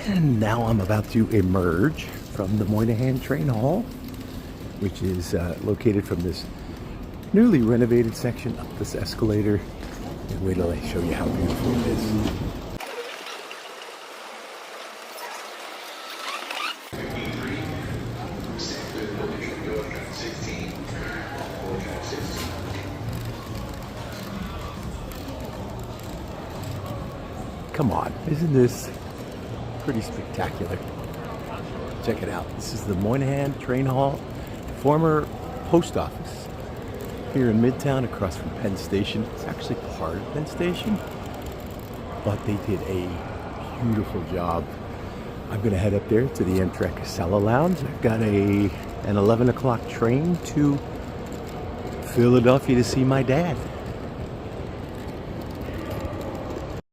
And now I'm about to emerge from the Moynihan Train Hall, which is located from this newly renovated section up this escalator. And wait till I show you how beautiful it is. Come on, isn't this pretty spectacular? Check it out. This is the Moynihan Train Hall, former post office here in Midtown across from Penn Station. It's actually part of Penn Station, but they did a beautiful job. I'm going to head up there to the Amtrak Casella Lounge. I've got an 11 o'clock train to Philadelphia to see my dad.